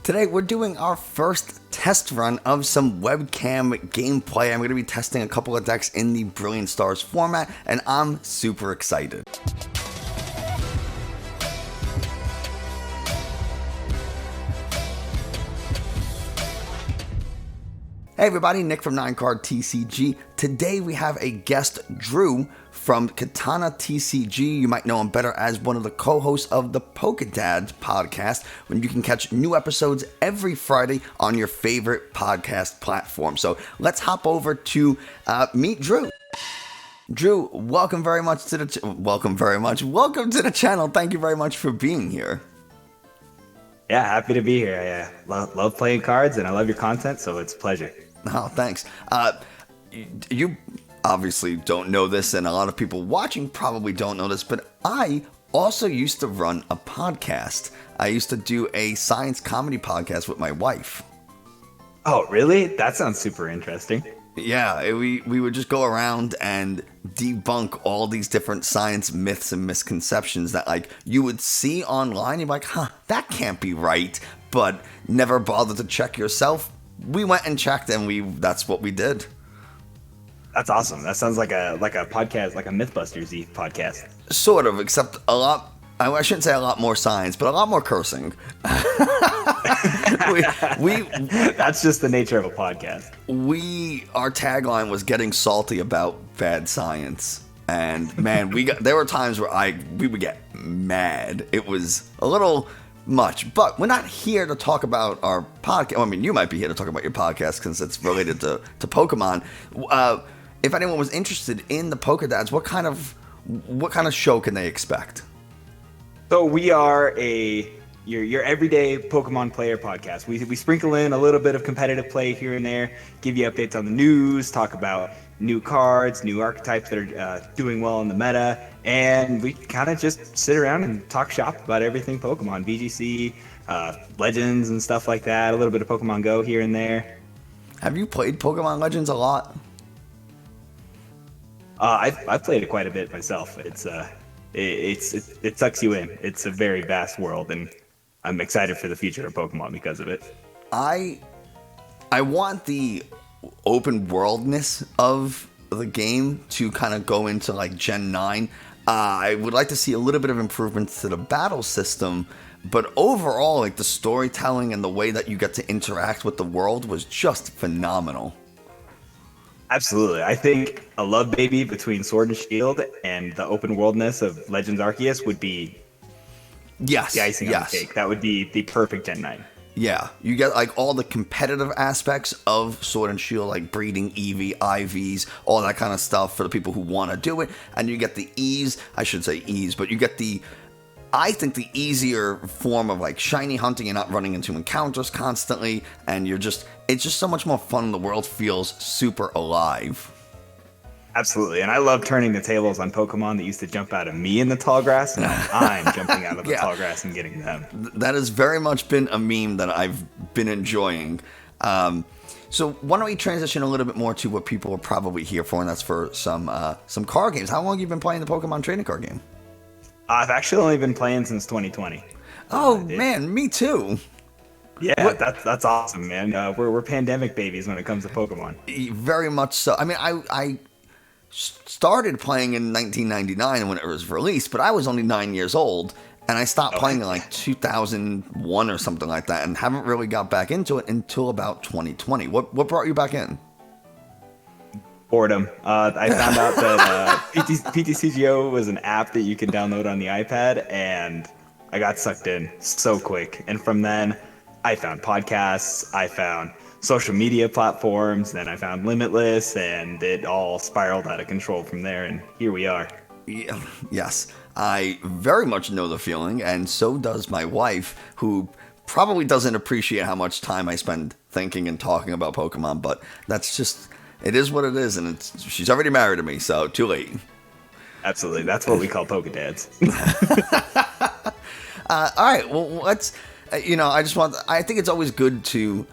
Today we're doing our first test run of some webcam gameplay. I'm going to be testing a couple of decks in the Brilliant Stars format, and I'm super excited. Hey everybody, Nick from 9cardTCG. Today we have a guest, Drew, from KatanaTCG. You might know him better as one of the co-hosts of the PokeDads podcast, when you can catch new episodes every Friday on your favorite podcast platform. So let's hop over to meet Drew. Drew, welcome very much to the welcome to the channel. Thank you very much for being here. Yeah, happy to be here. I love playing cards and I love your content, so it's a pleasure. Oh, thanks. You obviously don't know this, and a lot of people watching probably don't know this, but I also used to run a podcast. I used to do a science comedy podcast with my wife. Oh, really? That sounds super interesting. Yeah, we would just go around and debunk all these different science myths and misconceptions that, like, you would see online. You're like, that can't be right, but never bother to check yourself. We went and checked, and that's what we did. That's awesome. That sounds like a podcast, like a MythBusters-y podcast. Sort of, except a lot. I shouldn't say a lot more science, but a lot more cursing. That's just the nature of a podcast. Our tagline was getting salty about bad science, and man, there were times where we would get mad. It was a little much, but we're not here to talk about our podcast. Well, I mean, you might be here to talk about your podcast since it's related to Pokemon. If anyone was interested in the PokeDads, what kind of show can they expect? So we are your everyday Pokemon player podcast. We sprinkle in a little bit of competitive play here and there, give you updates on the news, talk about new cards, new archetypes that are doing well in the meta, and we kind of just sit around and talk shop about everything Pokemon, VGC, Legends and stuff like that, a little bit of Pokemon Go here and there. Have you played Pokemon Legends a lot? I've played it quite a bit myself. It sucks you in. It's a very vast world, and I'm excited for the future of Pokemon because of it. I want the open worldness of the game to kind of go into like Gen 9. I would like to see a little bit of improvements to the battle system, but overall, like, the storytelling and the way that you get to interact with the world was just phenomenal. Absolutely. I think a love baby between Sword and Shield and the open worldness of Legends Arceus would be the icing on the cake. That would be the perfect Gen 9. Yeah, you get like all the competitive aspects of Sword and Shield, like breeding EV, IVs, all that kind of stuff for the people who want to do it. And you get the but you get I think the easier form of like shiny hunting. You're not running into encounters constantly, and it's just so much more fun. The world feels super alive. Absolutely, and I love turning the tables on Pokemon that used to jump out of me in the tall grass, and now I'm jumping out of the tall grass and getting them. That has very much been a meme that I've been enjoying. So why don't we transition a little bit more to what people are probably here for, and that's for some card games. How long have you been playing the Pokemon trading card game? I've actually only been playing since 2020. Oh, man, me too. Yeah, that's awesome, man. We're pandemic babies when it comes to Pokemon. Very much so. I mean, I started playing in 1999 when it was released, but I was only 9 years old, and I stopped playing in like 2001 or something like that, and haven't really got back into it until about 2020. What brought you back in? Boredom. I found out that PTCGO was an app that you can download on the iPad, and I got sucked in so quick. And from then, I found podcasts, I found social media platforms, then I found Limitless, and it all spiraled out of control from there, and here we are. Yes, I very much know the feeling, and so does my wife, who probably doesn't appreciate how much time I spend thinking and talking about Pokemon, but that's just... It is what it is, and she's already married to me, so too late. Absolutely. That's what we call PokeDads. All right, well, let's, I think it's always good to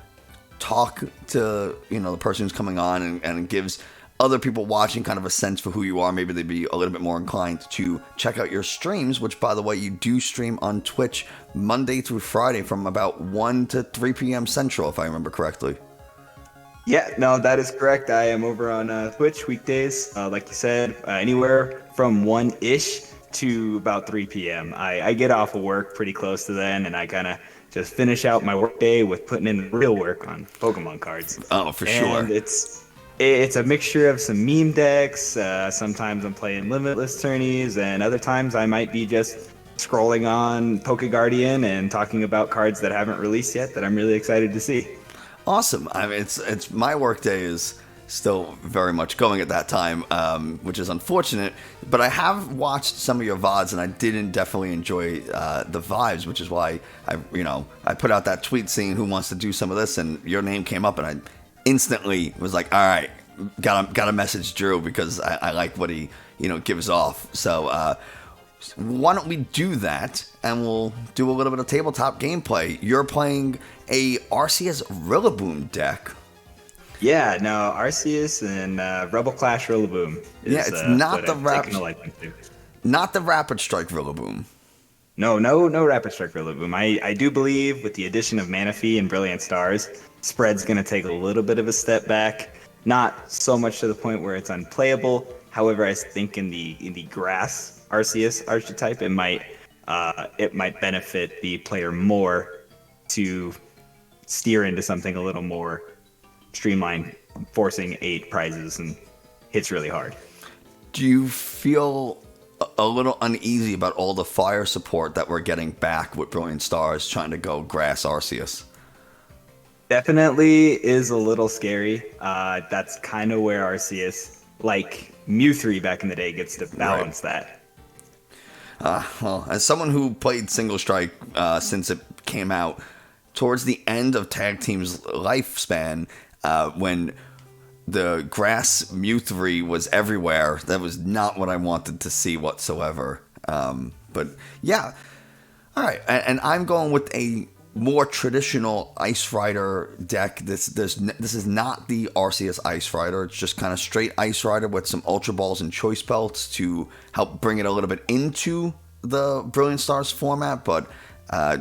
talk to, the person who's coming on and gives other people watching kind of a sense for who you are, maybe they'd be a little bit more inclined to check out your streams, which, by the way, you do stream on Twitch Monday through Friday from about 1 to 3 p.m. Central, if I remember correctly. Yeah, no, that is correct. I am over on Twitch weekdays, like you said, anywhere from 1-ish to about 3 p.m. I get off of work pretty close to then, and I kind of just finish out my workday with putting in real work on Pokemon cards. Oh, for sure. And it's a mixture of some meme decks. Sometimes I'm playing limitless tourneys, and other times I might be just scrolling on Guardian and talking about cards that haven't released yet that I'm really excited to see. Awesome. I mean, it's my workday is still very much going at that time, which is unfortunate. But I have watched some of your VODs, and I didn't definitely enjoy the vibes, which is why I put out that tweet saying who wants to do some of this, and your name came up, and I instantly was like, all right, gotta message Drew because I like what he gives off. So why don't we do that, and we'll do a little bit of tabletop gameplay. You're playing a Arceus Rillaboom deck. Yeah, no, Arceus and Rebel Clash Rillaboom. It's not the not the Rapid Strike Rillaboom. No Rapid Strike Rillaboom. I do believe with the addition of Manaphy and Brilliant Stars, spread's going to take a little bit of a step back. Not so much to the point where it's unplayable. However, I think in the grass Arceus archetype, it might benefit the player more to steer into something a little more streamlined, forcing 8 prizes and hits really hard. Do you feel a little uneasy about all the fire support that we're getting back with Brilliant Stars trying to go grass Arceus? Definitely is a little scary. That's kind of where Arceus, like Mew3 back in the day, gets to balance that. Well, as someone who played Single Strike since it came out, towards the end of Tag Team's lifespan, when the grass Mew3 was everywhere, that was not what I wanted to see whatsoever. But yeah, all right. And I'm going with a more traditional Ice Rider deck. This is not the Arceus Ice Rider. It's just kind of straight Ice Rider with some Ultra Balls and Choice Belts to help bring it a little bit into the Brilliant Stars format, but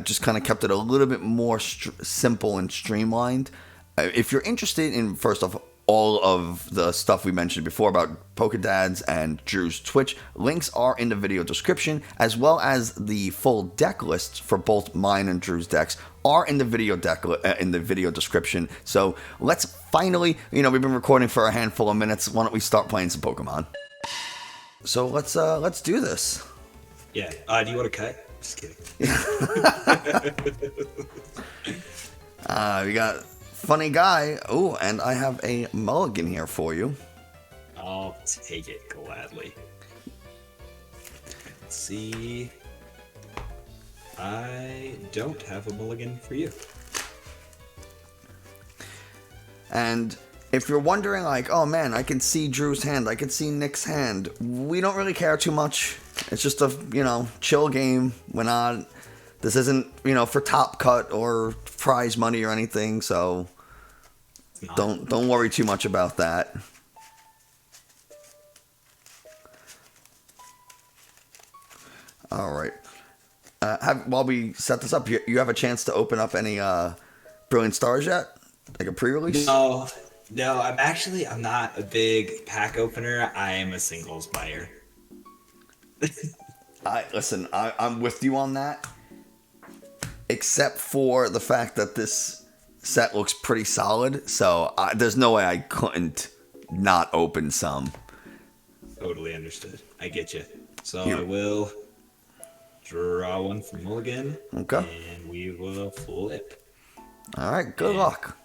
just kind of kept it a little bit more simple and streamlined. If you're interested in, first off, all of the stuff we mentioned before about PokeDads and Drew's Twitch, links are in the video description, as well as the full deck lists for both mine and Drew's decks are in the video description. So let's finally, we've been recording for a handful of minutes. Why don't we start playing some Pokemon? So let's do this. Yeah. Do you want to cut? Just kidding. We got Funny Guy. Oh, and I have a mulligan here for you. I'll take it gladly. Let's see. I don't have a mulligan for you. And if you're wondering, like, oh man, I can see Drew's hand, I can see Nick's hand, we don't really care too much. It's just a, chill game. This isn't, for top cut or prize money or anything, so don't worry too much about that. All right. While we set this up, you have a chance to open up any Brilliant Stars yet? Like a pre-release? No, I'm not a big pack opener. I am a singles buyer. I'm with you on that. Except for the fact that this set looks pretty solid, so there's no way I couldn't not open some. Totally understood. I get you. So I will draw one from Mulligan. Okay. And we will flip. All right. Good luck.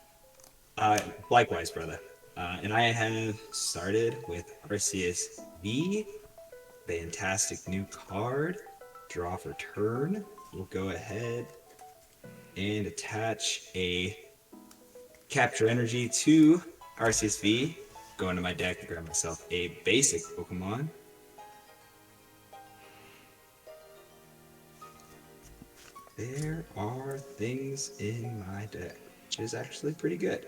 Likewise, brother. And I have started with Arceus V. Fantastic new card. Draw for turn. We'll go ahead and attach a Capture Energy to Arceus V. Go into my deck and grab myself a basic Pokemon. There are things in my deck, which is actually pretty good.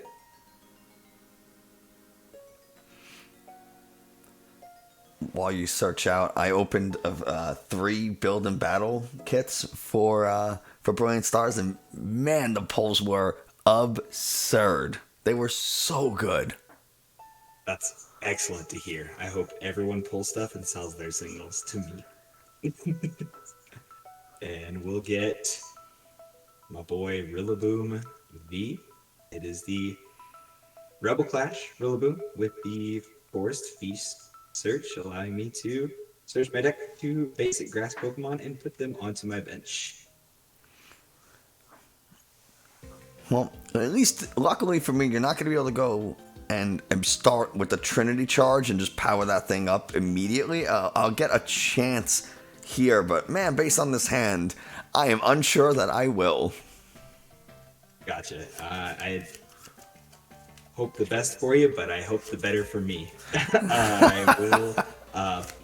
while you search out, I opened 3 build and battle kits for Brilliant Stars, and man, the pulls were absurd. They were so good. That's excellent to hear. I hope everyone pulls stuff and sells their singles to me. And we'll get my boy Rillaboom V. It is the Rebel Clash Rillaboom with the Forest Feast search, allowing me to search my deck to basic grass Pokemon and put them onto my bench. Well, at least luckily for me, you're not going to be able to go and start with the Trinity Charge and just power that thing up immediately. I'll get a chance here, but man, based on this hand, I am unsure that I will. Gotcha. I hope the best for you, but I hope the better for me. I will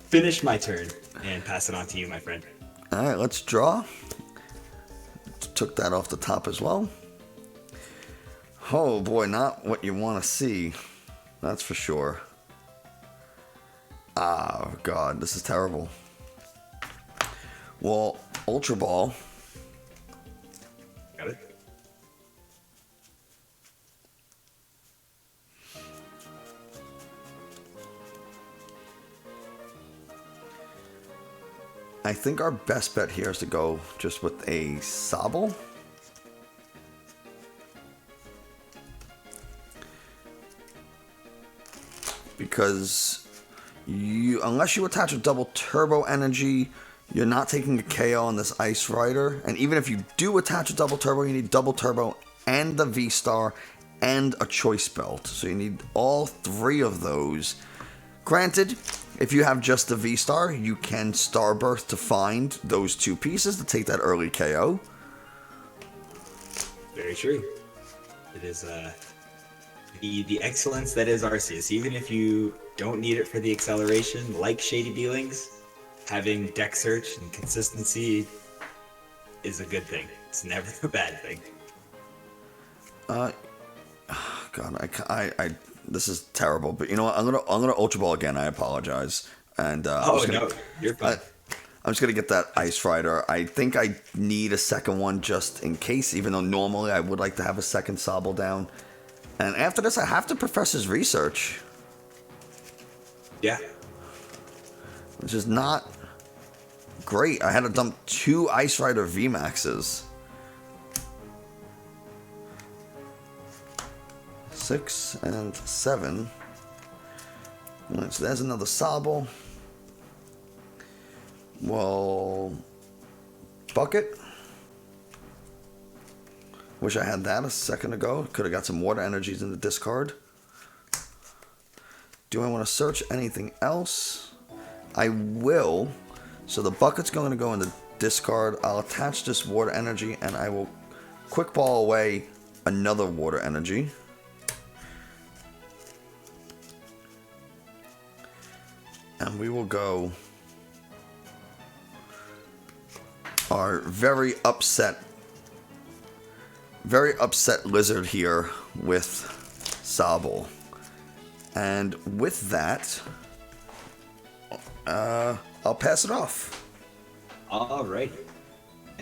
finish my turn and pass it on to you, my friend. All right, let's draw. Took that off the top as well. Oh boy, not what you want to see. That's for sure. Oh god, this is terrible. Well, Ultra Ball. Got it. I think our best bet here is to go just with a Sobble. Because unless you attach a double turbo energy, you're not taking a KO on this Ice Rider. And even if you do attach a double turbo, you need double turbo and the V-Star and a choice belt. So you need all 3 of those. Granted, if you have just the V-Star, you can Starbirth to find those 2 pieces to take that early KO. Very true. It is the excellence that is Arceus. Even if you don't need it for the acceleration, like Shady Dealings, having deck search and consistency is a good thing. It's never a bad thing. God, I this is terrible. But you know what? I'm gonna Ultra Ball again. I apologize. And no, you're fine. I'm just gonna get that Ice Rider. I think I need a second one just in case. Even though normally I would like to have a second Sobble down. And after this, I have to Professor's Research. Yeah. Which is not great. I had to dump 2 Ice Rider Vmaxes. 6 and 7. Alright, so there's another Sobble. Well, Bucket. Wish I had that a second ago. Could have got some water energies in the discard. Do I want to search anything else? I will. So the Bucket's going to go in the discard. I'll attach this water energy and I will quick ball away another water energy. And we will go our very upset Lizard here with Sobble. And with that, I'll pass it off. Alright.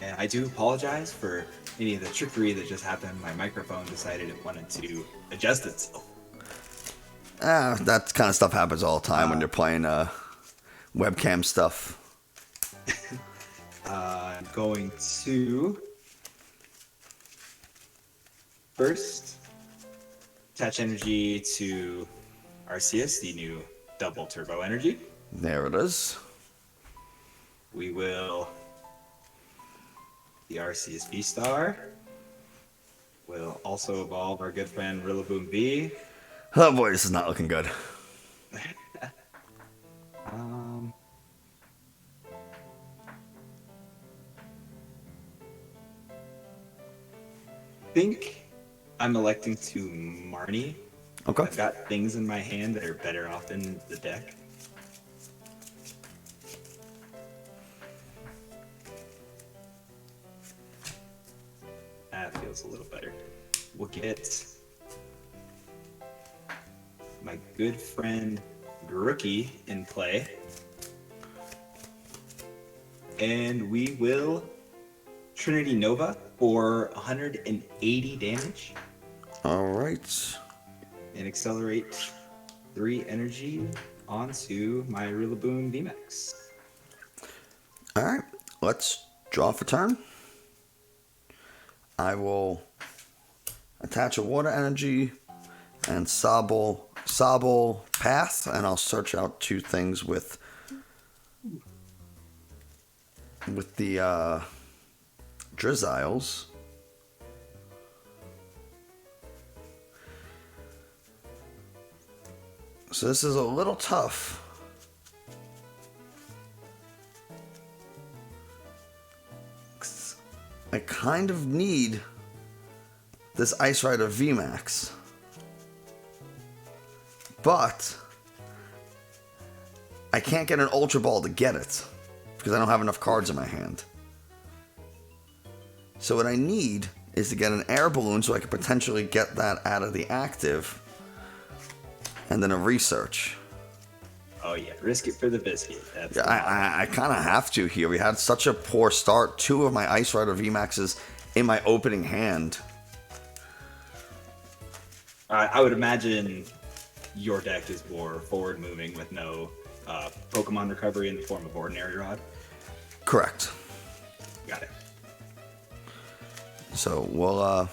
And I do apologize for any of the trickery that just happened. My microphone decided it wanted to adjust itself. That kind of stuff happens all the time when you're playing webcam stuff. I'm going to first attach energy to Arceus, the new double turbo energy. There it is. We will the Arceus VStar. We'll also evolve our good friend Rillaboom V. Oh boy, this is not looking good. Think I'm electing to Marnie. Okay. I've got things in my hand that are better off in the deck. That feels a little better. We'll get my good friend Grookey in play. And we will Trinity Nova for 180 damage. Alright. And accelerate 3 energy onto my Rillaboom Vmax. Alright, let's draw for turn. I will attach a water energy and Sobble path, and I'll search out 2 things with the Drizziles. So this is a little tough. I kind of need this Ice Rider Vmax. But I can't get an Ultra Ball to get it because I don't have enough cards in my hand. So what I need is to get an air balloon so I could potentially get that out of the active, and then a research. Oh yeah, risk it for the biscuit. That's I kind of have to here. We had such a poor start. 2 of my Ice Rider Vmaxes in my opening hand. I would imagine your deck is more forward moving with no Pokemon recovery in the form of Ordinary Rod. Correct. Got it. So we'll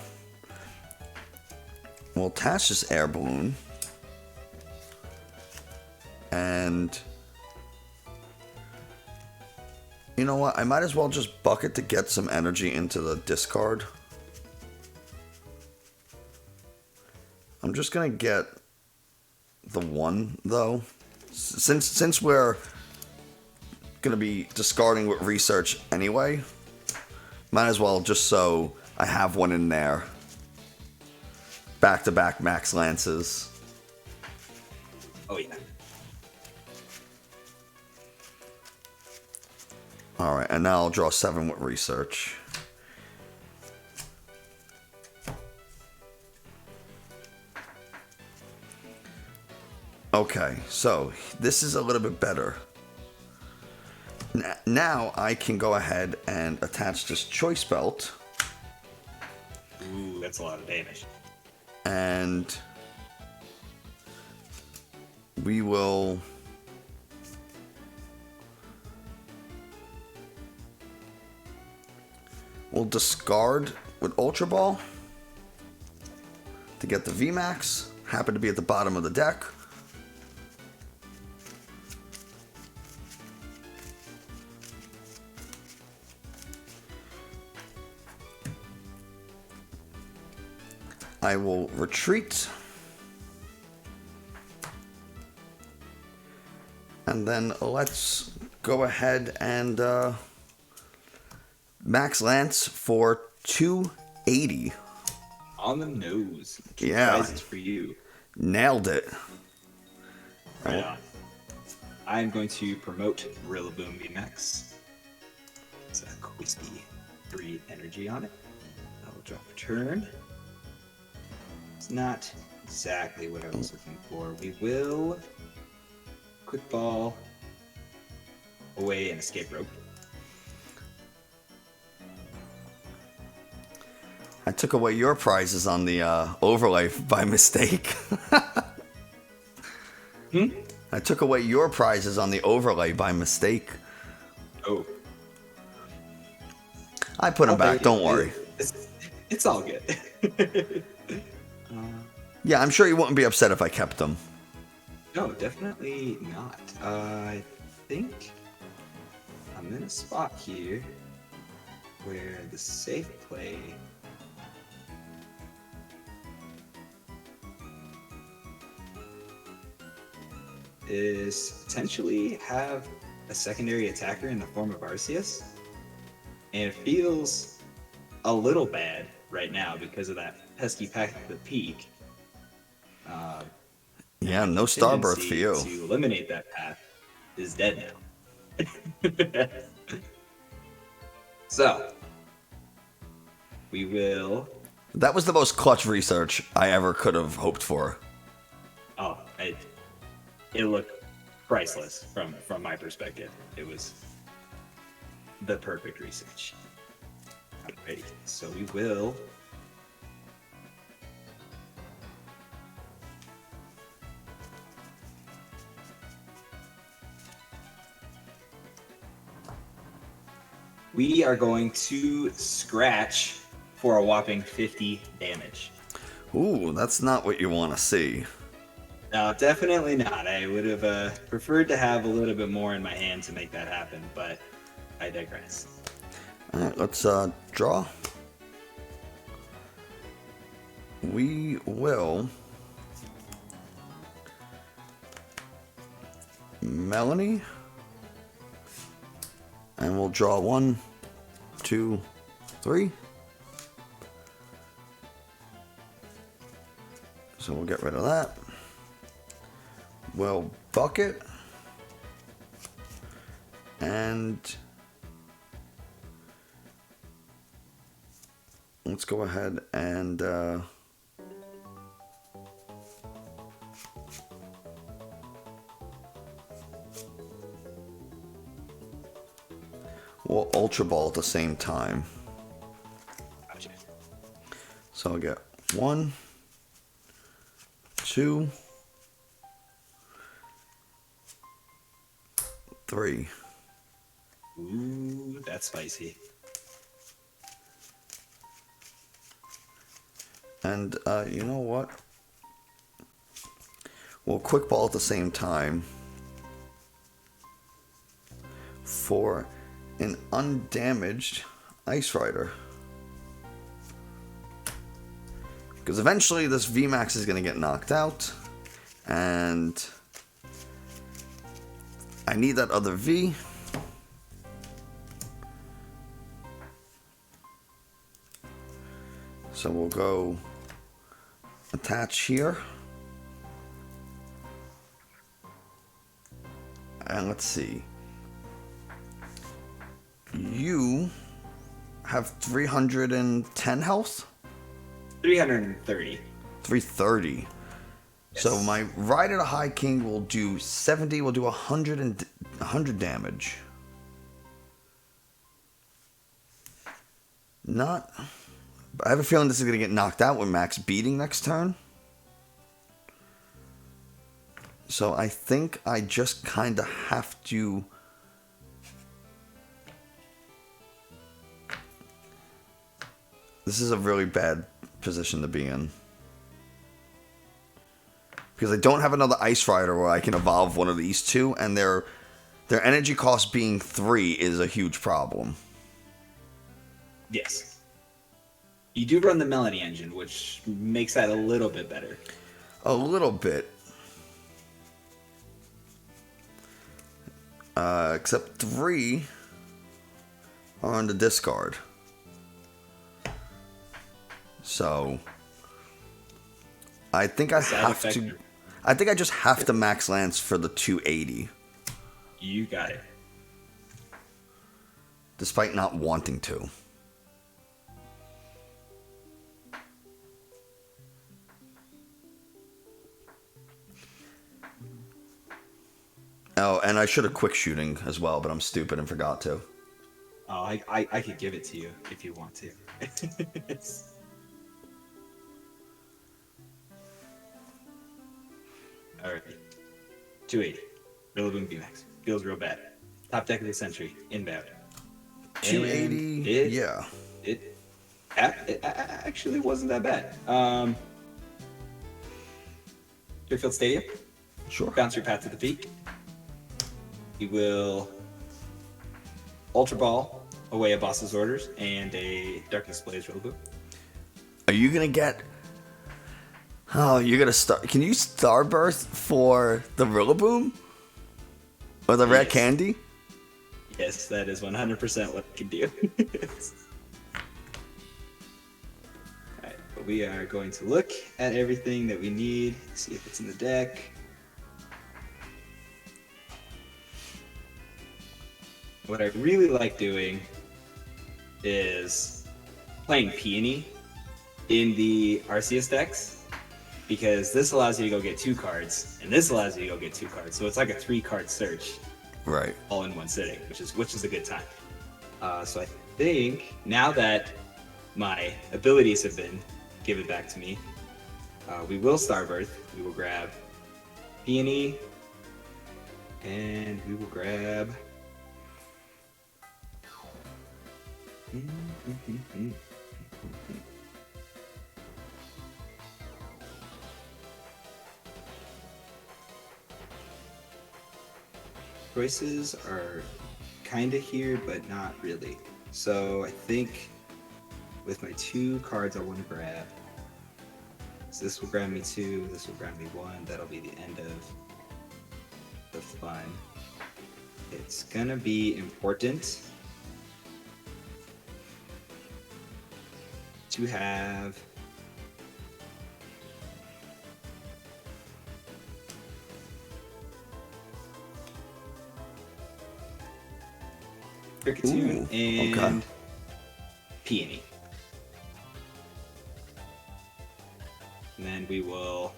attach this air balloon, and you know what? I might as well just bucket to get some energy into the discard. I'm just gonna get the 1 though, since we're gonna be discarding with research anyway. Might as well, just so I have 1 in there. Back-to-back Max Lances. Oh yeah. Alright, and now I'll draw 7 with research. Okay, so this is a little bit better. Now I can go ahead and attach this Choice Belt. Ooh, that's a lot of damage. And we will discard with Ultra Ball to get the Vmax. Happen to be at the bottom of the deck. I will retreat. And then let's go ahead and Max Lance for 280. On the nose. Yeah. Prizes for you. Nailed it. Right on. I'm going to promote Rillaboom Vmax. It's a crispy 3 energy on it. I will drop a turn. It's not exactly what I was looking for. We will quick ball away and escape rope. I took away your prizes on the overlay by mistake. I took away your prizes on the overlay by mistake. Oh. I put them back, don't worry. It's all good. Yeah, I'm sure you wouldn't be upset if I kept them. No, definitely not. I think I'm in a spot here where the safe play is potentially have a secondary attacker in the form of Arceus. And it feels a little bad right now because of that pesky pack at the peak. Yeah, no Starbirth for you. To eliminate that path is dead now. So, we will... That was the most clutch research I ever could have hoped for. Oh, it looked priceless from my perspective. It was the perfect research. Alrighty, so we will. We are going to scratch for a whopping 50 damage. Ooh, that's not what you want to see. No, definitely not. I would have preferred to have a little bit more in my hand to make that happen, but I digress. Alright, let's draw. We will Melony, and we'll draw 1, 2, 3. So we'll get rid of that. We'll bucket, and let's go ahead and we'll Ultra Ball at the same time. Gotcha. So I'll get 1, 2, 3. Ooh, that's spicy. And you know what? We'll Quick Ball at the same time for an undamaged Ice Rider. Because eventually this Vmax is going to get knocked out, and I need that other V. So we'll go attach here. And let's see. You have 310 health? 330. 330. Yes. So my Rider to High King will do 70, will do 100 damage. Not... I have a feeling this is going to get knocked out with Max beating next turn. So I think I just kind of have to... This is a really bad position to be in. Because I don't have another Ice Rider where I can evolve one of these two, and their energy cost being 3 is a huge problem. Yes. You do run the Melony engine, which makes that a little bit better. A little bit. Except 3 are on the discard. So I think I have to. I think I just have to max Lance for the 280. You got it. Despite not wanting to. Oh, and I should have quick shooting as well, but I'm stupid and forgot to. Oh, I could give it to you if you want to. Alright. 280. Rillaboom Vmax. Feels real bad. Top deck of the century. Inbound. 280, yeah. It actually wasn't that bad. Turffield Stadium. Sure. Bounce your path to the peak. You will Ultra Ball away a boss's orders and a Darkness Blaze Rillaboom. Are you gonna get? Oh, you're gonna start. Can you Starburst for the Rillaboom or the Red Candy? Yes, that is 100% what I can do. Alright, but we are going to look at everything that we need, see if it's in the deck. What I really like doing is playing Peony in the Arceus decks because this allows you to go get 2 cards, and this allows you to go get 2 cards. So it's like a 3-card search, Right. all in one sitting, which is a good time. So I think now that my abilities have been given back to me, we will Starbirth. We will grab Peony, and we will grab. Choices are kind of here, but not really. So I think with my 2 cards I want to grab, so this will grab me 2, this will grab me 1. That'll be the end of the fun. It's gonna be important to have Kricketune and Peony. And then we will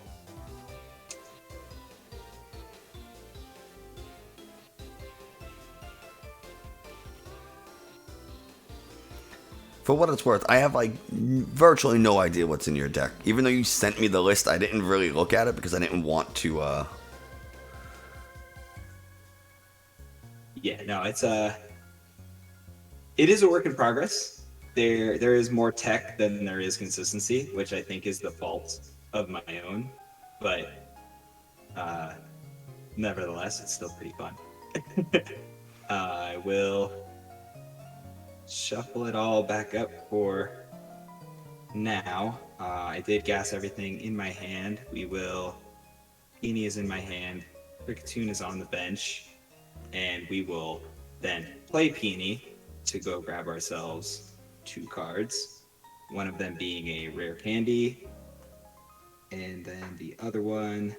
For what it's worth, I have like virtually no idea what's in your deck. Even though you sent me the list, I didn't really look at it because I didn't want to. Yeah, no, it is a work in progress. There is more tech than there is consistency, which I think is the fault of my own. But nevertheless, it's still pretty fun. I will shuffle it all back up for now. I did gas everything in my hand. Peony is in my hand. Kricketune is on the bench. And we will then play Peony to go grab ourselves 2 cards. One of them being a rare candy. And then the other one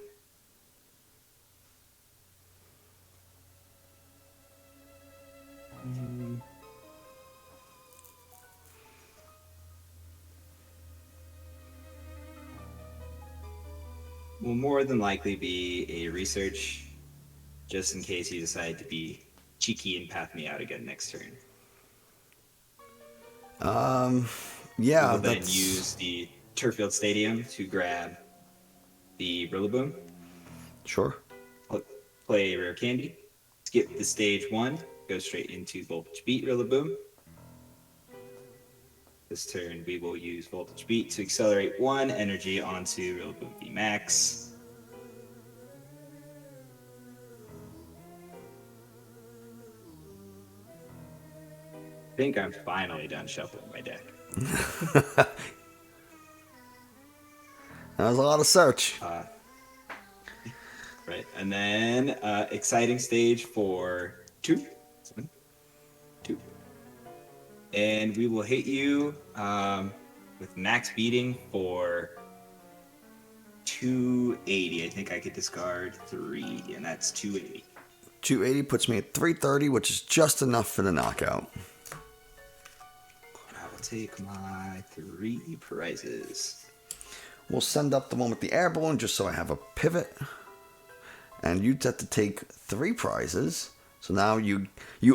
will more than likely be a research, just in case you decide to be cheeky and path me out again next turn. Yeah. We'll then use the Turffield Stadium to grab the Rillaboom. Sure. Play Rare Candy. Skip the stage 1. Go straight into Voltage Beat Rillaboom. This turn we will use Voltage Beat to accelerate 1 energy onto Rillaboom Vmax. I think I'm finally done shuffling my deck. That was a lot of search. Right, and then exciting stage for 2. 2. And we will hit you with max beating for 280. I think I could discard 3, and that's 280. 280 puts me at 330, which is just enough for the knockout. I will take my 3 prizes. We'll send up the one with the air balloon just so I have a pivot. And you get to take 3 prizes. So now you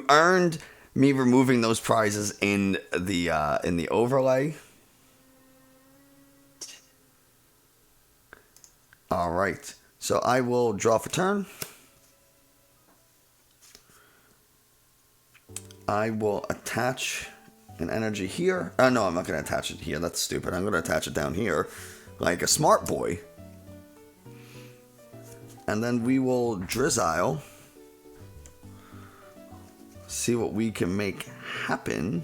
earned me removing those prizes in the overlay. All right. So I will draw for turn. I will attach an energy here. Oh, no, I'm not going to attach it here. That's stupid. I'm going to attach it down here like a smart boy. And then we will Drizzile. See what we can make happen.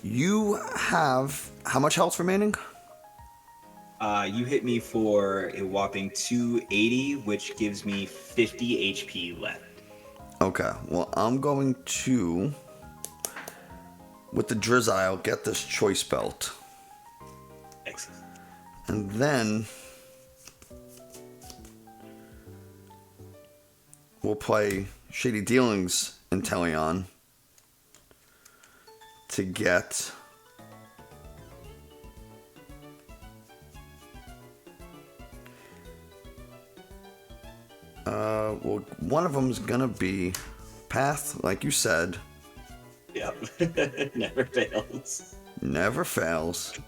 You have how much health remaining? You hit me for a whopping 280, which gives me 50 HP left. Okay, well, I'm going to, with the Drizzile, get this choice belt. Excellent. And then we'll play Shady Dealings Inteleon to get well, one of them is gonna be Path, like you said. Yep. Never fails. Never fails.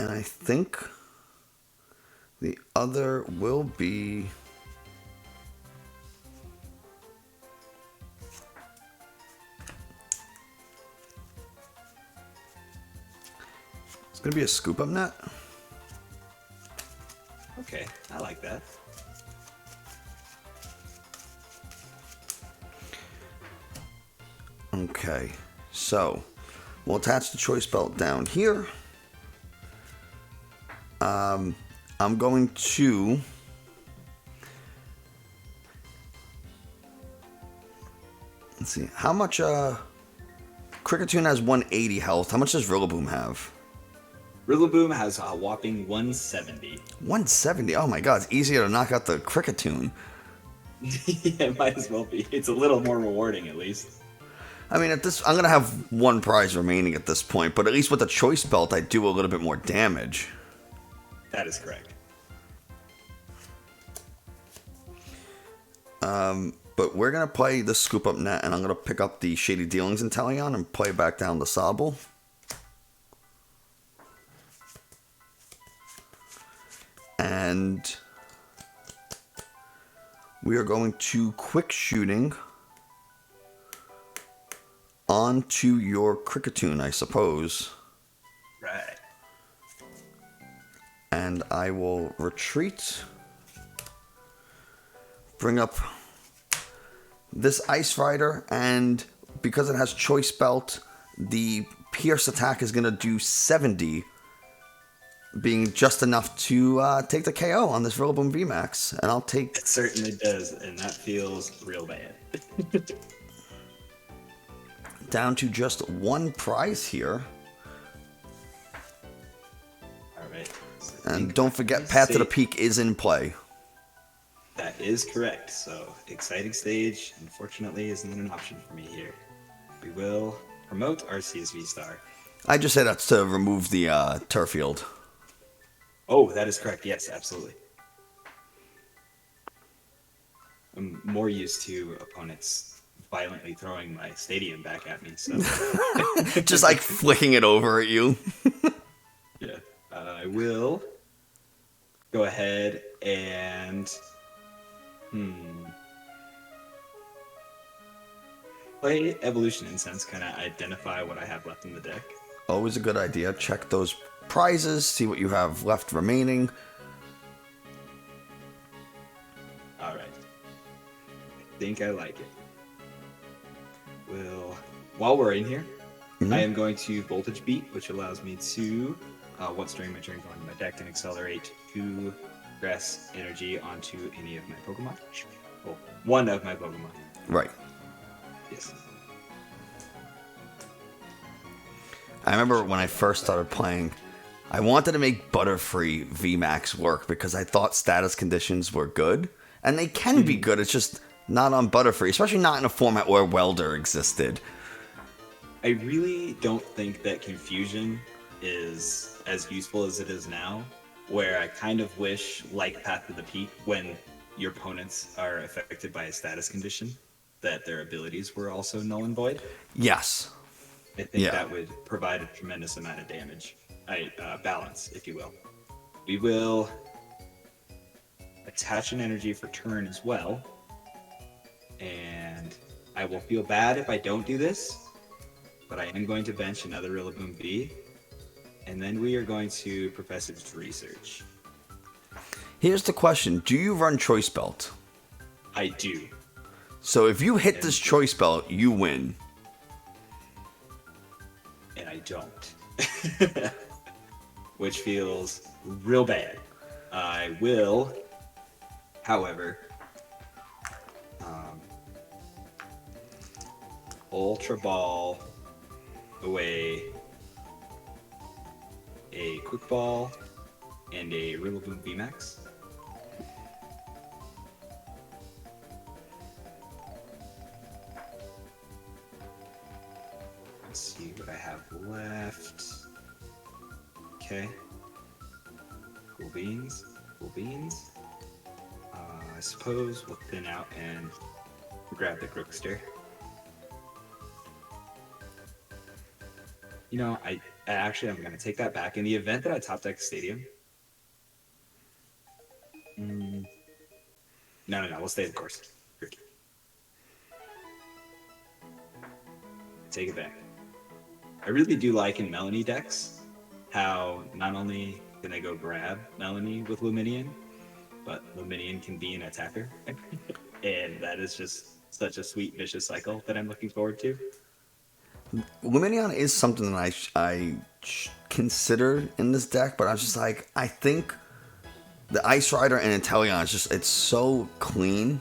And I think the other will be it's gonna be a scoop up net. Okay, I like that. Okay, so we'll attach the choice belt down here. I'm going to let's see how much Kricketune has 180 health. How much does Rillaboom have? Rillaboom has a whopping 170. 170. Oh my god, it's easier to knock out the Kricketune. Yeah, it might as well be. It's a little more rewarding, at least. I mean, at this, I'm gonna have one prize remaining at this point, but at least with the choice belt, I do a little bit more damage. That is correct. But we're gonna play the scoop up net, and I'm gonna pick up the Shady Dealings Inteleon and play back down the Sobble. And we are going to quick shooting onto your Kricketune, I suppose. Right. And I will retreat, bring up this Ice Rider, and because it has Choice Belt, the Pierce attack is going to do 70, being just enough to take the KO on this Rillaboom Vmax. And I'll take... It certainly does, and that feels real bad. down to just one prize here. Alright. So and don't forget, Path to the Peak is in play. That is correct. So, exciting stage, unfortunately, isn't an option for me here. We will promote Arceus VStar. I just said that's to remove the Turffield. Oh, that is correct. Yes, absolutely. I'm more used to opponents violently throwing my stadium back at me, so... Just like flicking it over at you. Yeah. I will go ahead and... play Evolution Incense, kind of identify what I have left in the deck. Always a good idea. Check those prizes, see what you have left remaining. Alright. I think I like it. While we're in here, I am going to Voltage Beat, which allows me to, once during my turn, go into my deck and accelerate 2 Grass Energy onto any of my Pokemon. Well, one of my Pokemon. Right. Yes. I remember when I first started playing, I wanted to make Butterfree VMAX work because I thought status conditions were good. And they can be good, it's just not on Butterfree, especially not in a format where Welder existed. I really don't think that Confusion is as useful as it is now, where I kind of wish, like Path to the Peak, when your opponents are affected by a status condition, that their abilities were also null and void. Yes. I think that would provide a tremendous amount of damage. Balance, if you will. We will attach an energy for turn as well. And I will feel bad if I don't do this, but I am going to bench another Rillaboom V. And then we are going to profess its research. Here's the question. Do you run Choice Belt? I do. So if you hit this Choice Belt, you win. And I don't. Which feels real bad. I will, however, Ultra Ball away a Quick Ball and a Rillaboom Vmax. Let's see what I have left. Okay. Cool beans. Cool beans. I suppose we'll thin out and grab the Grookster. You know, I actually I'm gonna take that back. In the event that I top deck Stadium. No, we'll stay the course. Kricketune. Take it back. I really do like in Melony decks how not only can I go grab Melony with Lumineon, but Lumineon can be an attacker. And that is just such a sweet, vicious cycle that I'm looking forward to. Lumineon is something that I considered in this deck, but I was just like, I think the Ice Rider and Inteleon is just, it's so clean.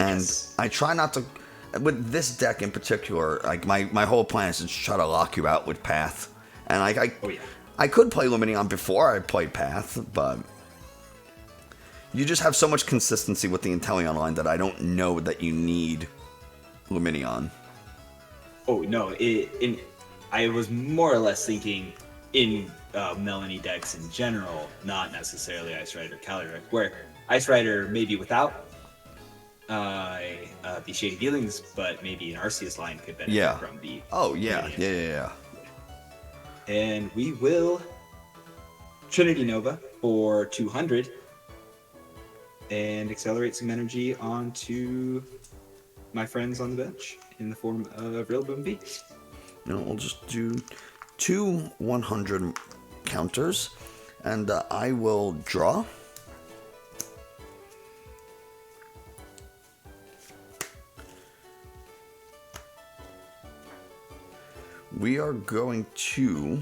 And yes. I try not to, with this deck in particular, like my whole plan is to try to lock you out with Path. And I could play Lumineon before I played Path, but you just have so much consistency with the Inteleon line that I don't know that you need Lumineon. Oh, no. I was more or less thinking in Melony decks in general, not necessarily Ice Rider Calyrex, where Ice Rider maybe without the Shady Dealings, but maybe an Arceus line could benefit from the... Oh, yeah. Yeah. And we will Trinity Nova for 200 and accelerate some energy onto my friends on the bench in the form of Rillaboom V. We'll just do 2 100 counters, and I will draw. We are going to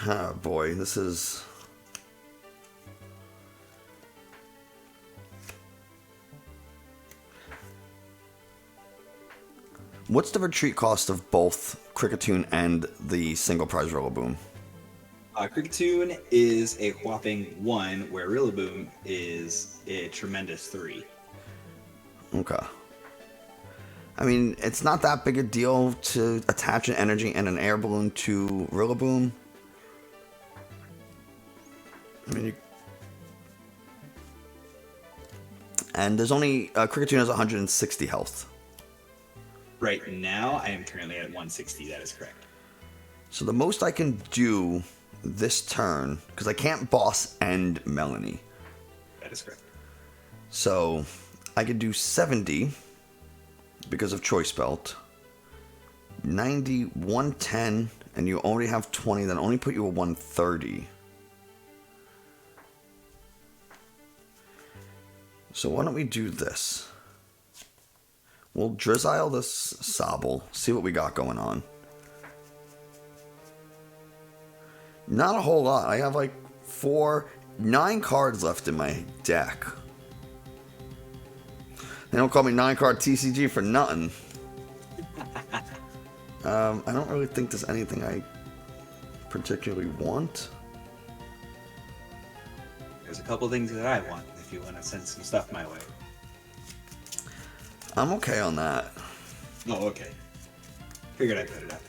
oh boy, this is what's the retreat cost of both Kricketune and the single prize Rillaboom? Kricketune is a whopping 1, where Rillaboom is a tremendous 3. Okay. I mean, it's not that big a deal to attach an energy and an air balloon to Rillaboom. I mean, and there's only Kricketune has 160 health. Right now, I am currently at 160. That is correct. So the most I can do this turn, because I can't boss end Melony. That is correct. So I could do 70 because of Choice Belt. 90, 110, and you already have 20. Then only put you at 130. So why don't we do this? We'll Drizzile this Sobble, see what we got going on. Not a whole lot. I have like 9 cards left in my deck. They don't call me 9-card TCG for nothing. I don't really think there's anything I particularly want. There's a couple things that I want if you want to send some stuff my way. I'm okay on that. Oh, okay. Figured I'd put it up.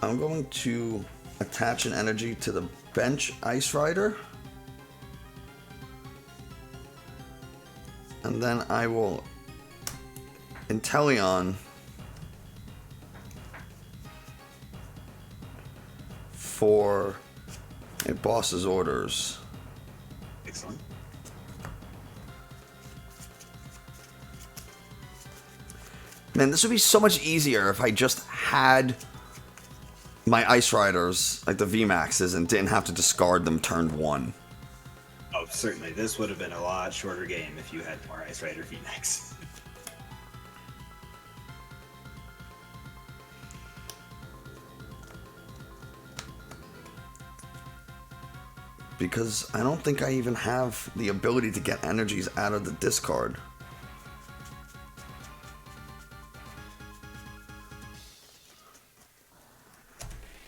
I'm going to attach an energy to the bench Ice Rider. And then I will Inteleon for a boss's orders. Excellent. Man, this would be so much easier if I just had my Ice Riders, like the Vmaxes, and didn't have to discard them turn 1. Oh, certainly. This would have been a lot shorter game if you had more Ice Rider Vmax. because I don't think I even have the ability to get energies out of the discard.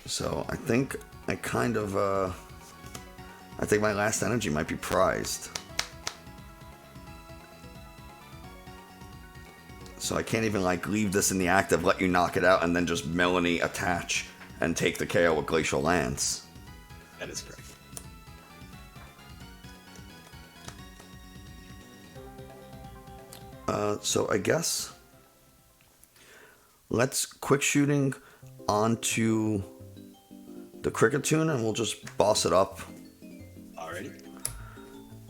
So I think I think my last energy might be prized. So I can't even like leave this in the active, let you knock it out, and then just Melony attach and take the KO with Glacial Lance. That is correct. So I guess let's quick shooting onto the Kricketune and we'll just boss it up. Alrighty.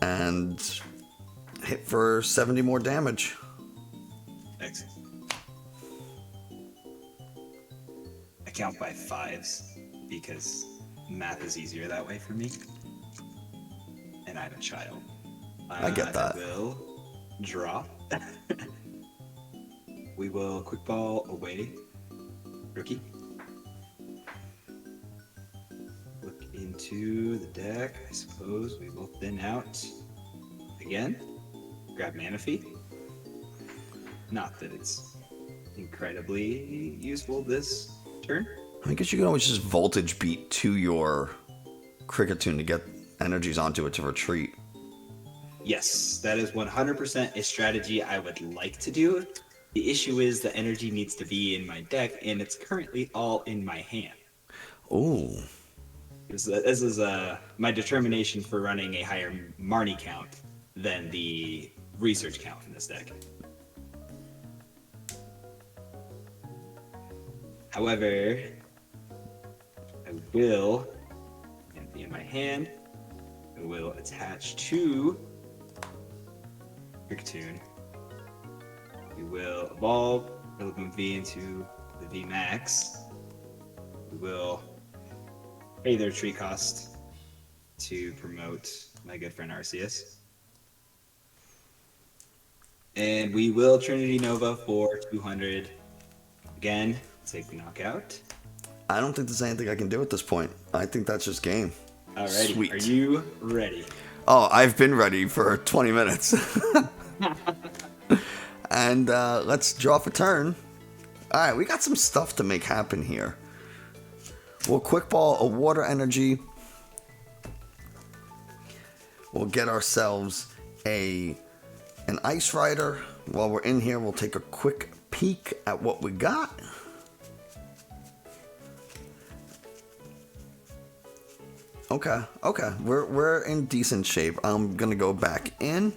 And hit for 70 more damage. Excellent. I count by fives because math is easier that way for me. And I'm a child. I get that. I will draw. We will quick ball away. Rookie. Look into the deck. I suppose we will thin out again. Grab Manaphy. Not that it's incredibly useful this turn. I guess you can always just voltage beat to your Kricketune to get energies onto it to retreat. Yes, that is 100% a strategy I would like to do. The issue is the energy needs to be in my deck, and it's currently all in my hand. Ooh. This is my determination for running a higher Marnie count than the research count in this deck. However, I will, and be in my hand, I will attach to Kricketune. We will evolve Rillaboom V into the Vmax. We will pay their tree cost to promote my good friend Arceus. And we will Trinity Nova for 200. Again, take the knockout. I don't think there's anything I can do at this point. I think that's just game. Alrighty, Sweet. Are you ready? Oh, I've been ready for 20 minutes. And let's draw for turn. Alright, we got some stuff to make happen here. We'll quick ball a water energy. We'll get ourselves an Ice Rider. While we're in here, we'll take a quick peek at what we got. Okay, we're in decent shape. I'm gonna go back in.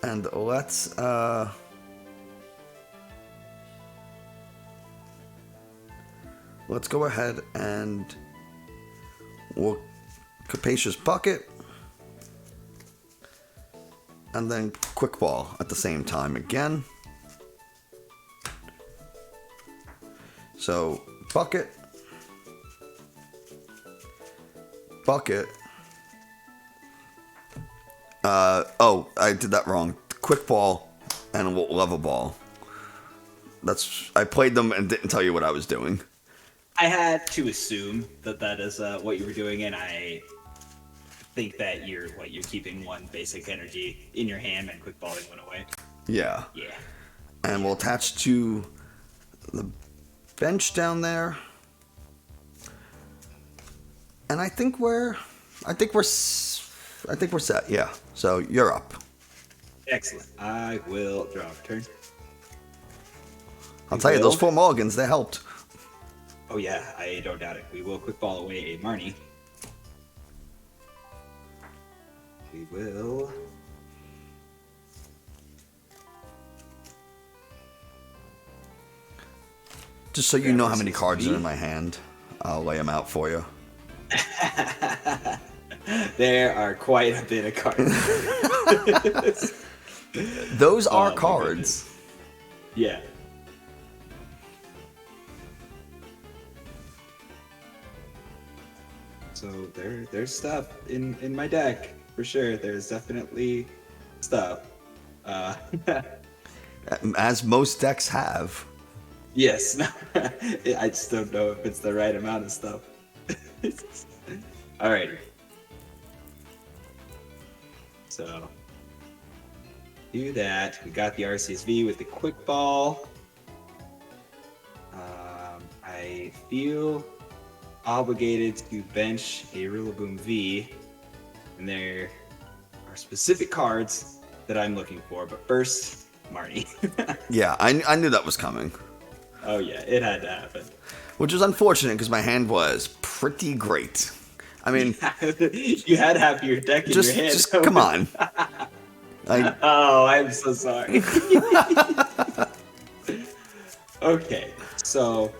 And let's go ahead and we'll Capacious Bucket and then Quick Ball at the same time again. So Bucket, oh, I did that wrong. Quick Ball and Level Ball. I played them and didn't tell you what I was doing. I had to assume that is what you were doing, and I think that you're keeping one basic energy in your hand and quick balling one away. Yeah. Yeah. And we'll attach to the bench down there. And I think we're set. Yeah. So you're up. Excellent. I will draw a turn. I'll tell you, those 4 mulligans, they helped. Oh yeah, I don't doubt it. We will quick ball away a Marnie. We will. Just so you know how many cards are in my hand, I'll lay them out for you. There are quite a bit of cards. Those are cards. Yeah. So there's stuff in my deck for sure. There's definitely stuff. As most decks have. Yes. I just don't know if it's the right amount of stuff. Alrighty. So do that. We got the Arceus V with the quick ball. I feel obligated to bench a Rillaboom V, and there are specific cards that I'm looking for. But first, Marnie. Yeah, I knew that was coming. Oh yeah, it had to happen. Which was unfortunate because my hand was pretty great. I mean, you had half your deck in your hand. Just come on. Oh, I'm so sorry. Okay, so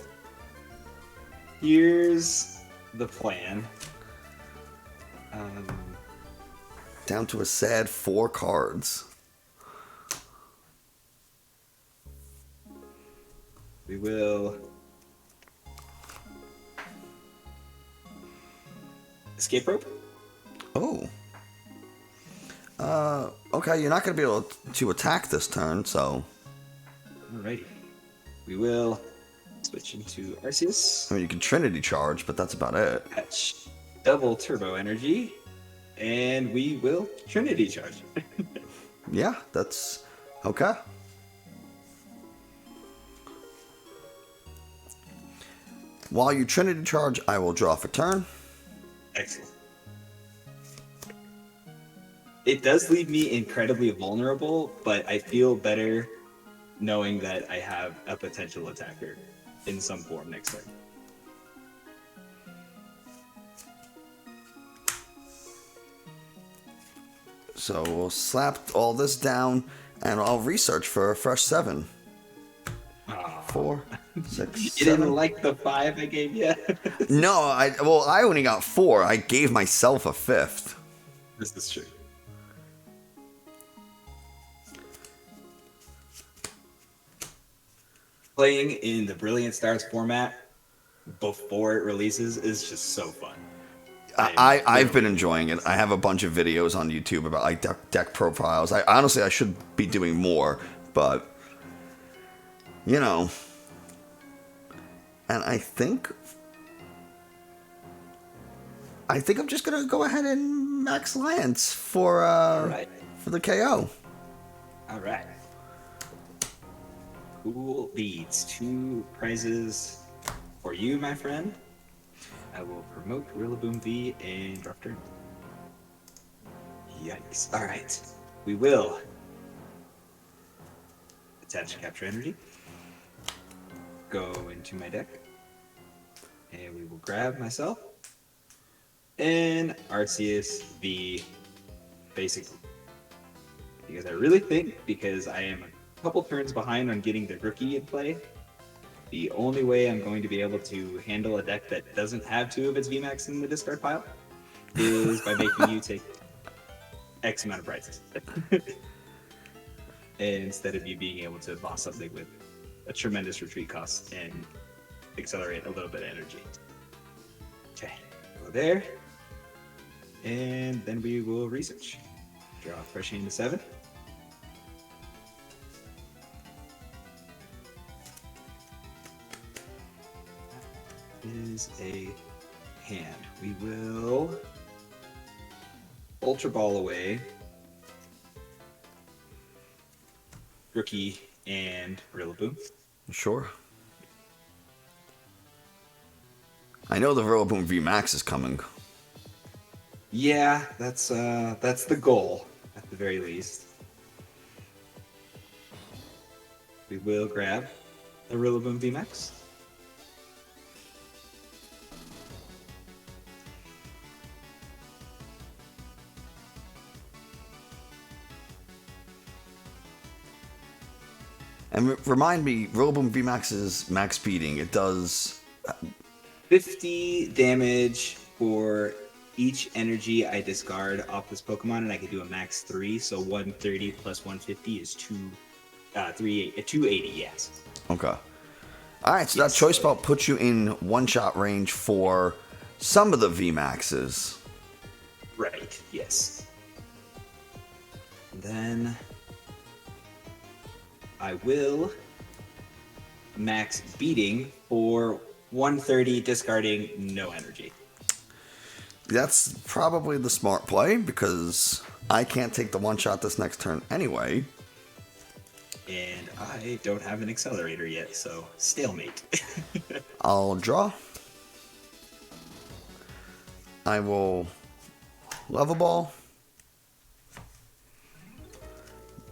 here's the plan. Down to a sad 4 cards. We will escape rope. Oh. Okay, you're not going to be able to attack this turn, so... Alrighty. We will switch into Arceus. I mean, you can Trinity Charge, but that's about it. Catch double Turbo Energy, and we will Trinity Charge. Yeah, that's... Okay. While you Trinity Charge, I will draw for turn. Excellent. It does leave me incredibly vulnerable, but I feel better knowing that I have a potential attacker in some form next turn. So we'll slap all this down, and I'll research for a fresh 7. 4, 6, You 7. didn't like the 5 I gave you? No, I only got 4. I gave myself a 5th. This is true. Playing in the Brilliant Stars format before it releases is just so fun. I've been enjoying it. I have a bunch of videos on YouTube about like deck profiles. Honestly I should be doing more, but you know. And I think I'm just gonna go ahead and max Lance for for the KO. All right. Cool beats. 2 prizes for you, my friend. I will promote Rillaboom V and drop turn. Yikes. All right. We will attach Capture Energy. Go into my deck. And we will grab myself and Arceus V basically. Because I really think, because I am a couple turns behind on getting the Grookey in play, the only way I'm going to be able to handle a deck that doesn't have 2 of its VMAX in the discard pile is by making you take X amount of prizes. Instead of you being able to boss something with a tremendous retreat cost and accelerate a little bit of energy. Okay, go there. And then we will research. Draw a fresh hand to 7. Is a hand. We will Ultra Ball away Grookey and Rillaboom. Sure. I know the Rillaboom Vmax is coming. Yeah, that's the goal at the very least. We will grab the Rillaboom Vmax. And remind me, Rillaboom Vmax's max speeding, it does 50 damage for each energy I discard off this Pokemon, and I can do a max 3, so 130 plus 150 is 280, yes. Okay. Alright, so that choice spell puts you in one-shot range for some of the Vmaxes. Right, yes. And then I will max beating for 130, discarding no energy. That's probably the smart play because I can't take the one shot this next turn anyway. And I don't have an accelerator yet, so stalemate. I'll draw. I will level ball.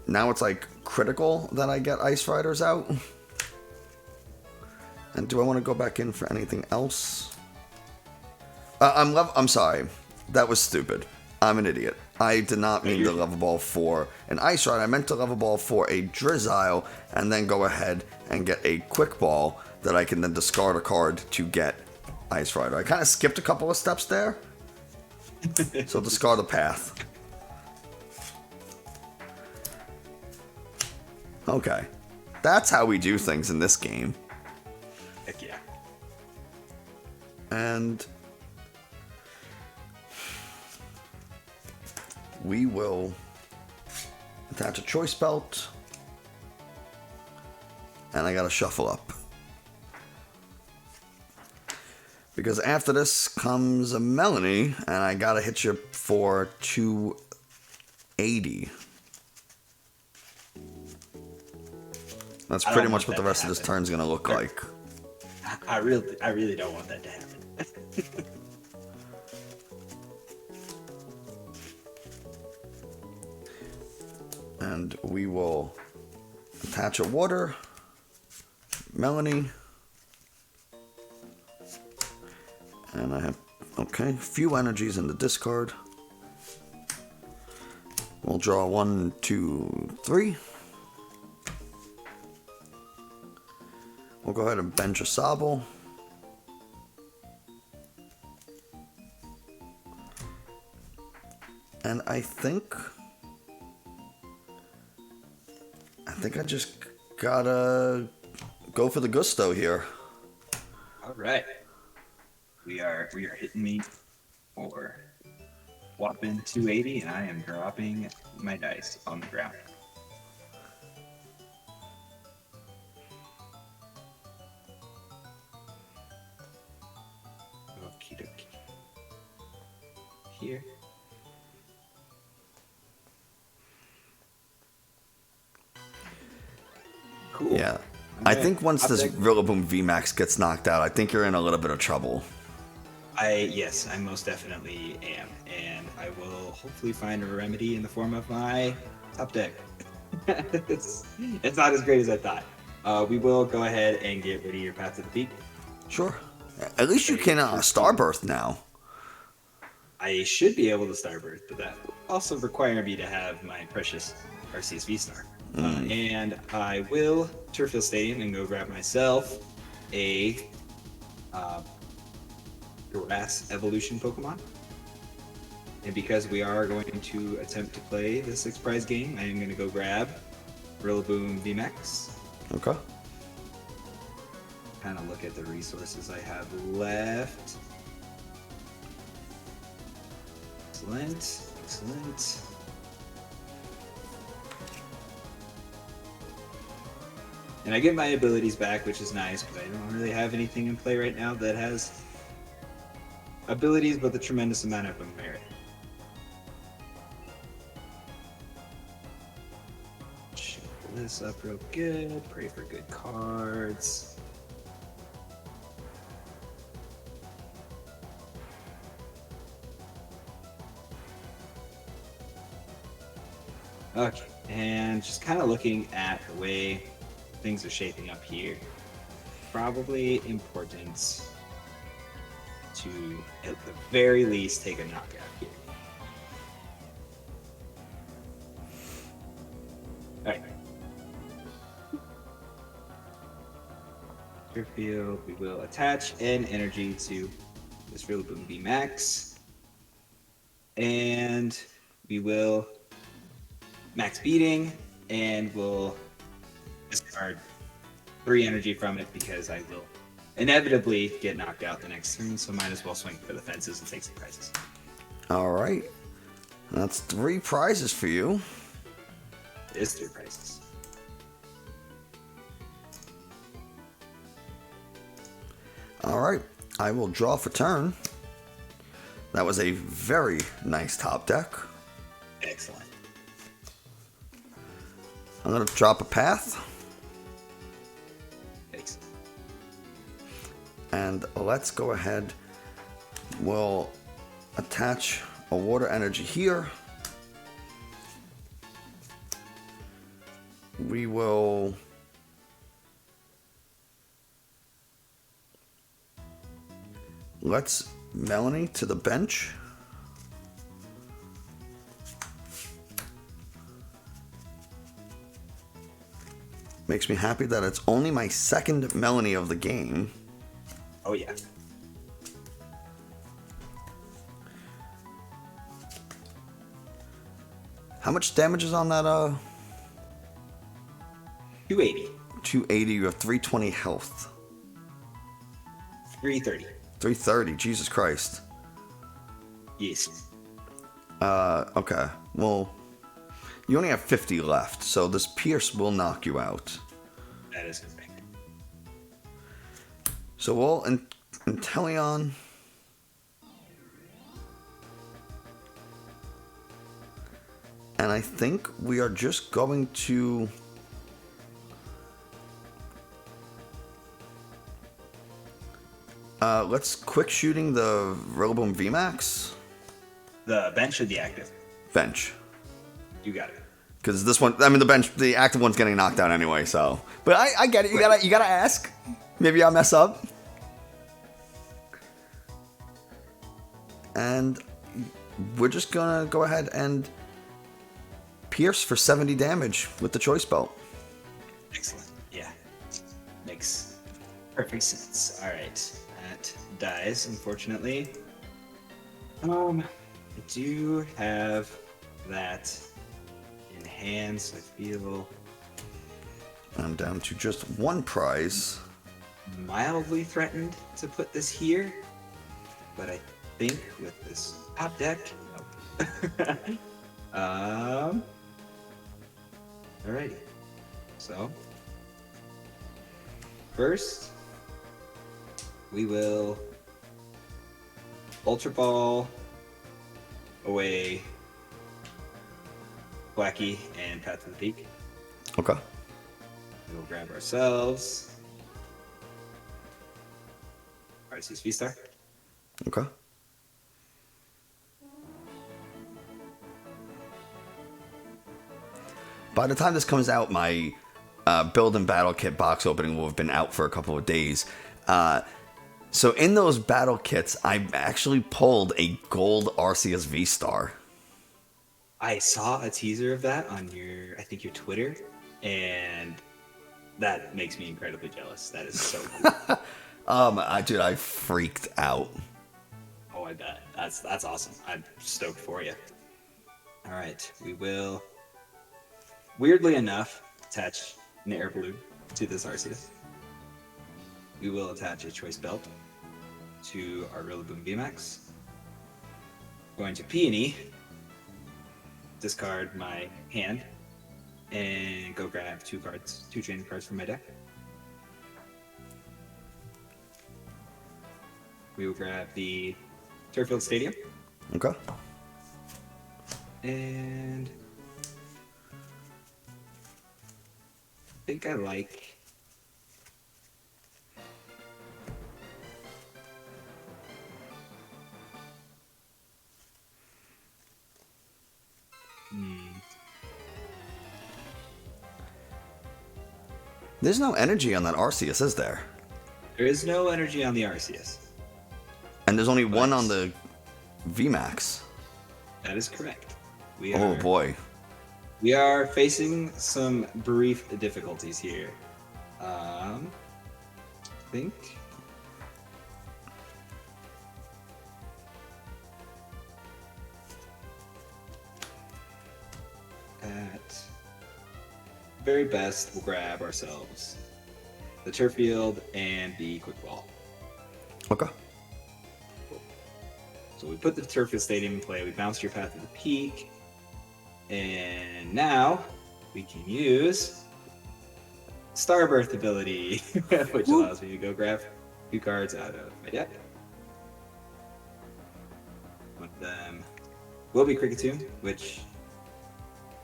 Now it's like critical that I get Ice Riders out. And do I want to go back in for anything else? I'm sorry. That was stupid. I'm an idiot. I did not mean to level ball for an Ice Rider. I meant to level ball for a Drizzile and then go ahead and get a Quick Ball that I can then discard a card to get Ice Rider. I kind of skipped a couple of steps there. So discard a path. Okay. That's how we do things in this game. Heck yeah. And we will attach a choice belt. And I gotta shuffle up. Because after this comes a Melony, and I gotta hit you for 280. That's pretty much what the rest of this turn's gonna look like. I really don't want that to happen. And we will attach a water, Melony. And I have, okay, few energies in the discard. We'll draw 1, 2, 3. We'll go ahead and bench a Sobble. And I think I just gotta go for the gusto here. All right. We are hitting me for whopping 280, and I am dropping my dice on the ground. Okie dokie. Here. Cool. Yeah. I think once this Rillaboom Vmax gets knocked out, I think you're in a little bit of trouble. Yes, I most definitely am, and I will hopefully find a remedy in the form of my top deck. it's not as great as I thought. We will go ahead and get rid of your Path to the Peak. Sure. At least you can Starbirth now. I should be able to Starbirth, but that will also require me to have my precious Arceus VStar. And I will Turffield Stadium and go grab myself a Grass Evolution Pokemon. And because we are going to attempt to play the 6 prize game, I am going to go grab Rillaboom Vmax. Okay. Kind of look at the resources I have left. Excellent, excellent. And I get my abilities back, which is nice, but I don't really have anything in play right now that has abilities with a tremendous amount of merit. Shuffle this up real good, pray for good cards. Okay, and just kind of looking at the way things are shaping up here, probably important to, at the very least, take a knockout here. Alright. Turffield, we will attach an energy to this Rillaboom Vmax. And we will max beating, and we'll discard 3 energy from it because I will inevitably get knocked out the next turn, so might as well swing for the fences and take some prizes. Alright. That's 3 prizes for you. It is 3 prizes. Alright. I will draw for turn. That was a very nice top deck. Excellent. I'm going to drop a path. Thanks. And let's go ahead. We'll attach a water energy here. We will let's Melony to the bench. Makes me happy that it's only my second Melony of the game. Oh yeah. How much damage is on that? 280. 280. You have 320 health. 330. 330. Jesus Christ. Yes. Okay. Well, you only have 50 left, so this Pierce will knock you out. That is correct. So we'll Inteleon. And I think we are just going to let's quick shooting the Rillaboom Vmax. The bench or the active? Bench. You got it. Because this one, I mean, the active one's getting knocked out anyway. So, but I get it. You gotta ask. Maybe I mess up. And we're just gonna go ahead and pierce for 70 damage with the choice belt. Excellent. Yeah. Makes perfect sense. All right. That dies, unfortunately. I do have that in hand, so I feel I'm down to just one prize. mildly threatened to put this here, but I think with this top deck, nope. Alrighty. So first, we will Ultra Ball away Thwackey and Path to the Peak. Okay. We will grab ourselves Arceus VStar. Okay. By the time this comes out, my build and battle kit box opening will have been out for a couple of days. So in those battle kits, I actually pulled a gold Arceus VStar. I saw a teaser of that on I think your Twitter, and that makes me incredibly jealous. That is so cool. Dude, I freaked out. Oh, I bet. That's awesome. I'm stoked for you. All right, we will, weirdly enough, attach an air balloon to this Arceus. We will attach a choice belt to our Rillaboom Vmax. Going to Peony, discard my hand, and go grab two training cards from my deck. We will grab the Turffield Stadium. Okay. And I think I like There's no energy on that Arceus, is there? there is no energy on the Arceus. And there's only one on the Vmax. That is correct. Oh boy. We are facing some brief difficulties here. I think at very best we'll grab ourselves the Turffield and the Quick Ball. Okay. So we put the Turffield Stadium in play, we bounced your Path to the Peak, and now we can use Starbirth ability, which allows me to go grab 2 cards out of my deck. them will be Kricketune, which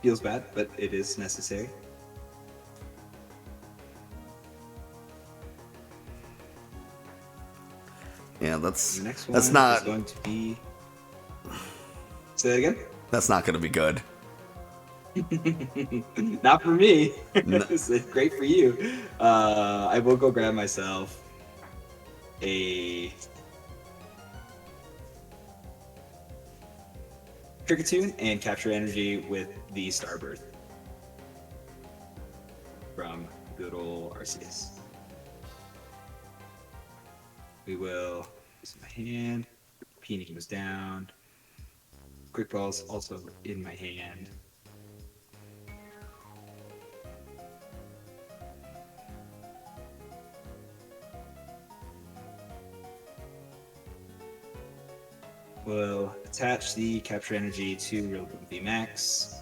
feels bad, but it is necessary. Yeah, that's The next one that's not is going to be. Say that again. that's not going to be good. Not for me. No. It's great for you. I will go grab myself a Kricketune and capture energy with the Starbirth from good old Arceus. We will use my hand. Peony goes down. Quick Ball's also in my hand. We'll attach the capture energy to Rillaboom Vmax.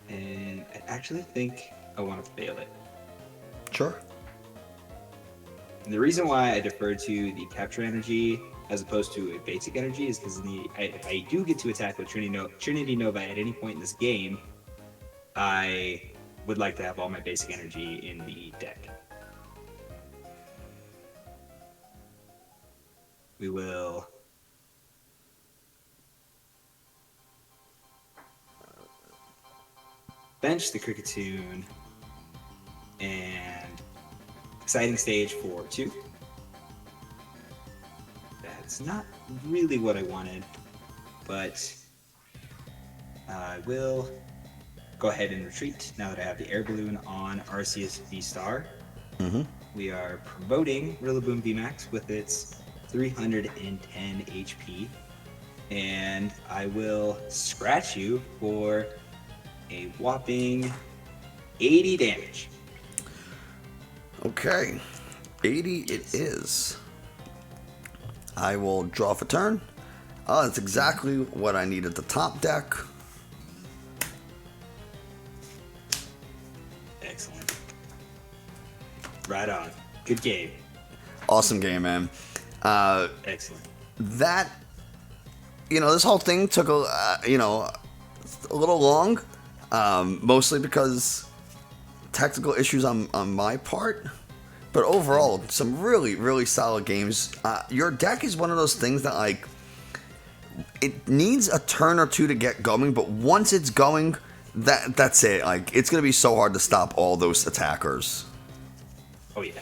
And I actually think I want to fail it. Sure. And the reason why I defer to the capture energy as opposed to a basic energy is because if I do get to attack with Trinity Nova at any point in this game, I would like to have all my basic energy in the deck. We will bench the Kricketune and exciting stage for 2. That's not really what I wanted, but I will go ahead and retreat now that I have the air balloon on Arceus VStar. Mm-hmm. We are promoting Rillaboom Vmax with its 310 HP, and I will scratch you for a whopping 80 damage. Okay, 80 it is. I will draw for turn. Oh, that's exactly what I need at the top deck. Excellent. Right on. Good game. Awesome game, man. Excellent. That, this whole thing took a little long, mostly because technical issues on my part. But overall, some really, really solid games. Your deck is one of those things that, it needs a turn or two to get going, but once it's going, that's it. It's going to be so hard to stop all those attackers. Oh, yeah.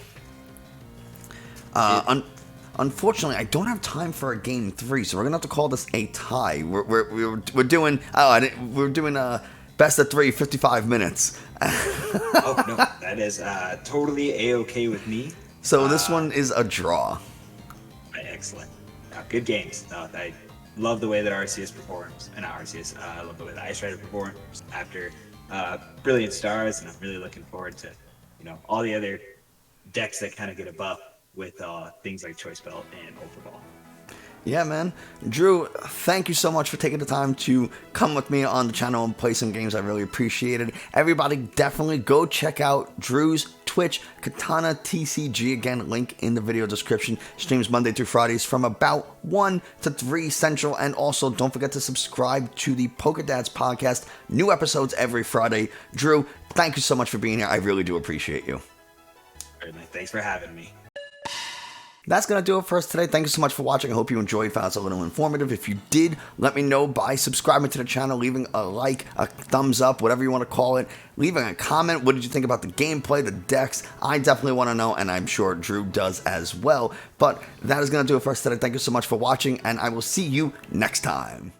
Unfortunately, I don't have time for a game 3, so we're gonna have to call this a tie. We're doing we're doing a best of 3, 55 minutes. Oh no, that is totally a-okay with me. So this one is a draw. Excellent. Good games. I love the way that Arceus performs, and not Arceus. I love the way that Ice Rider performs after Brilliant Stars, and I'm really looking forward to all the other decks that kind of get a buff with things like Choice Belt and Ultra Ball. Yeah, man. Drew, thank you so much for taking the time to come with me on the channel and play some games. I really appreciate it. Everybody, definitely go check out Drew's Twitch, KatanaTCG. Again, link in the video description. Streams Monday through Fridays from about 1 to 3 Central. And also, don't forget to subscribe to the PokeDads podcast. New episodes every Friday. Drew, thank you so much for being here. I really do appreciate you. Certainly. Thanks for having me. That's going to do it for us today. Thank you so much for watching. I hope you enjoyed, found it a little informative. If you did, let me know by subscribing to the channel, leaving a like, a thumbs up, whatever you want to call it. Leaving a comment. What did you think about the gameplay, the decks? I definitely want to know, and I'm sure Drew does as well. But that is going to do it for us today. Thank you so much for watching, and I will see you next time.